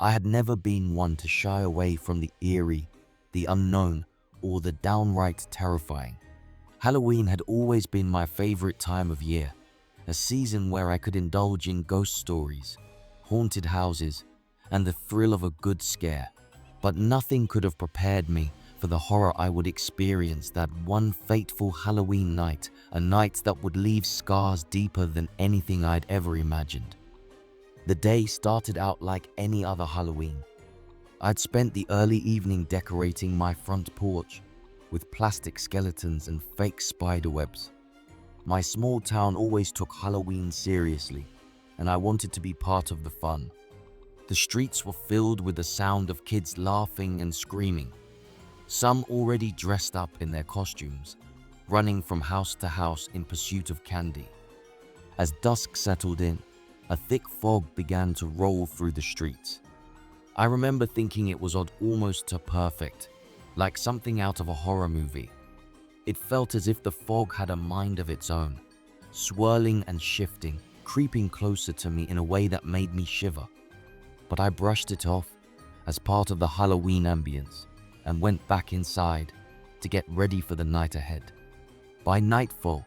I had never been one to shy away from the eerie, the unknown, or the downright terrifying. Halloween had always been my favorite time of year, a season where I could indulge in ghost stories, haunted houses, and the thrill of a good scare. But nothing could have prepared me for the horror I would experience that one fateful Halloween night, a night that would leave scars deeper than anything I'd ever imagined. The day started out like any other Halloween. I'd spent the early evening decorating my front porch with plastic skeletons and fake spider webs. My small town always took Halloween seriously, and I wanted to be part of the fun. The streets were filled with the sound of kids laughing and screaming, some already dressed up in their costumes, running from house to house in pursuit of candy. As dusk settled in, a thick fog began to roll through the streets. I remember thinking it was almost too perfect, like something out of a horror movie. It felt as if the fog had a mind of its own, swirling and shifting, creeping closer to me in a way that made me shiver. But I brushed it off as part of the Halloween ambience and went back inside to get ready for the night ahead. By nightfall,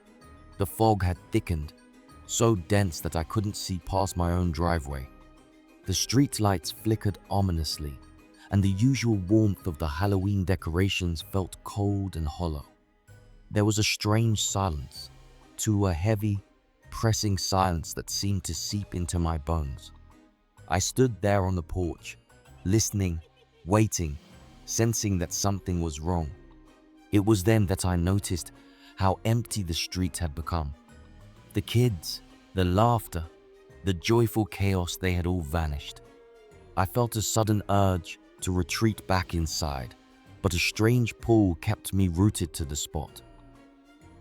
the fog had thickened, so dense that I couldn't see past my own driveway. The street lights flickered ominously, and the usual warmth of the Halloween decorations felt cold and hollow. There was a strange silence, a heavy, pressing silence that seemed to seep into my bones. I stood there on the porch, listening, waiting, sensing that something was wrong. It was then that I noticed how empty the street had become. The kids, the laughter, the joyful chaos, they had all vanished. I felt a sudden urge to retreat back inside, but a strange pull kept me rooted to the spot.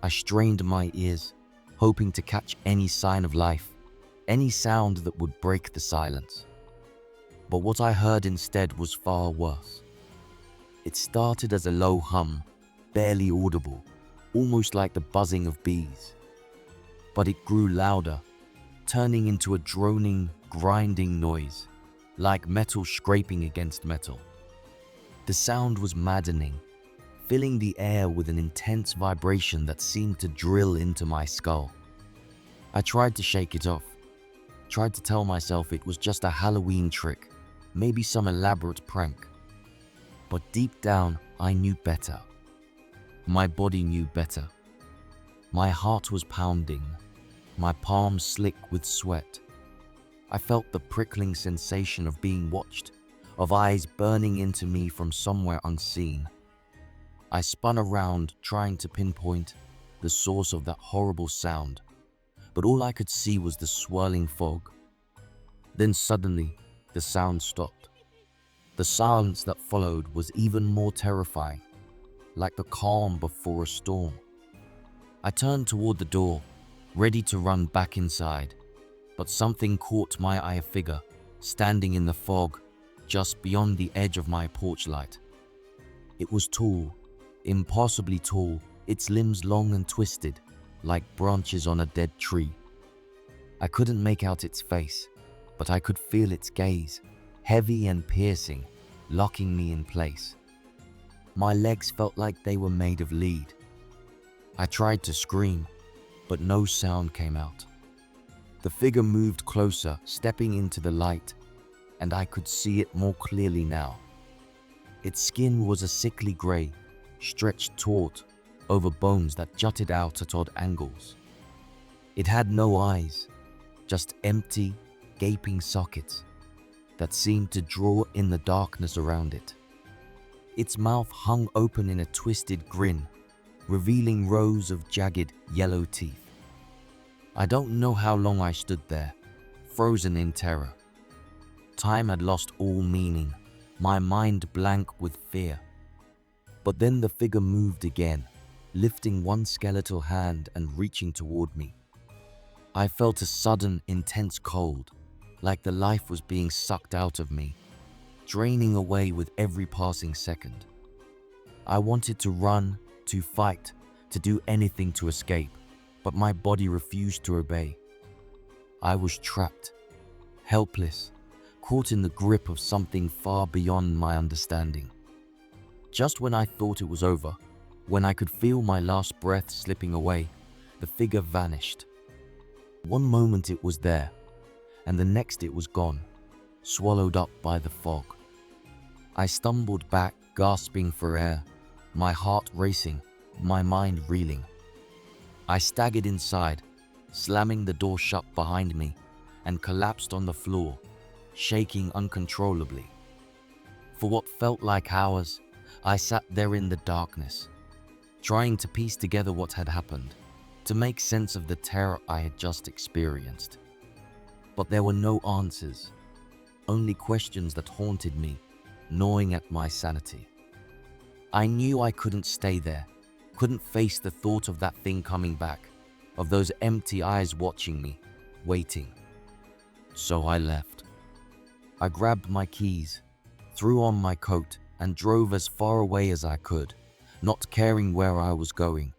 I strained my ears, hoping to catch any sign of life, any sound that would break the silence. But what I heard instead was far worse. It started as a low hum, barely audible, almost like the buzzing of bees. But it grew louder, turning into a droning, grinding noise, like metal scraping against metal. The sound was maddening, filling the air with an intense vibration that seemed to drill into my skull. I tried to shake it off, tried to tell myself it was just a Halloween trick, maybe some elaborate prank. But deep down, I knew better. My body knew better. My heart was pounding, my palms slick with sweat. I felt the prickling sensation of being watched, of eyes burning into me from somewhere unseen. I spun around, trying to pinpoint the source of that horrible sound, but all I could see was the swirling fog. Then suddenly, the sound stopped. The silence that followed was even more terrifying, like the calm before a storm. I turned toward the door, ready to run back inside, but something caught my eye, a figure standing in the fog just beyond the edge of my porch light. It was tall, impossibly tall, its limbs long and twisted, like branches on a dead tree. I couldn't make out its face, but I could feel its gaze, heavy and piercing, locking me in place. My legs felt like they were made of lead. I tried to scream, but no sound came out. The figure moved closer, stepping into the light, and I could see it more clearly now. Its skin was a sickly gray, stretched taut over bones that jutted out at odd angles. It had no eyes, just empty, gaping sockets that seemed to draw in the darkness around it. Its mouth hung open in a twisted grin, revealing rows of jagged, yellow teeth. I don't know how long I stood there, frozen in terror. Time had lost all meaning, my mind blank with fear. But then the figure moved again, lifting one skeletal hand and reaching toward me. I felt a sudden, intense cold, like the life was being sucked out of me, draining away with every passing second. I wanted to run, to fight, to do anything to escape, but my body refused to obey. I was trapped, helpless, caught in the grip of something far beyond my understanding. Just when I thought it was over, when I could feel my last breath slipping away, the figure vanished. One moment it was there, and the next it was gone, swallowed up by the fog. I stumbled back, gasping for air, my heart racing, my mind reeling. I staggered inside, slamming the door shut behind me, and collapsed on the floor, shaking uncontrollably. For what felt like hours, I sat there in the darkness, trying to piece together what had happened, to make sense of the terror I had just experienced. But there were no answers, only questions that haunted me, gnawing at my sanity. I knew I couldn't stay there, couldn't face the thought of that thing coming back, of those empty eyes watching me, waiting. So I left. I grabbed my keys, threw on my coat, and drove as far away as I could, not caring where I was going,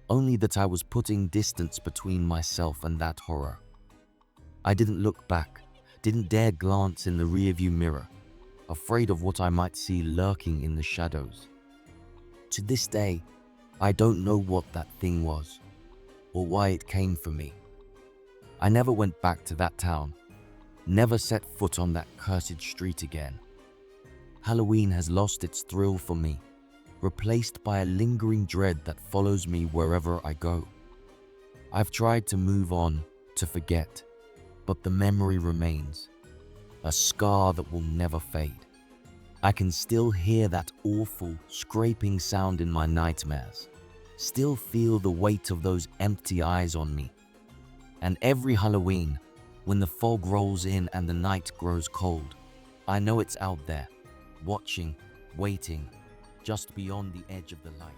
only that I was putting distance between myself and that horror. I didn't look back, didn't dare glance in the rearview mirror, afraid of what I might see lurking in the shadows. To this day, I don't know what that thing was, or why it came for me. I never went back to that town, never set foot on that cursed street again. Halloween has lost its thrill for me, replaced by a lingering dread that follows me wherever I go. I've tried to move on, to forget, but the memory remains, a scar that will never fade. I can still hear that awful, scraping sound in my nightmares, still feel the weight of those empty eyes on me. And every Halloween, when the fog rolls in and the night grows cold, I know it's out there, watching, waiting, just beyond the edge of the light.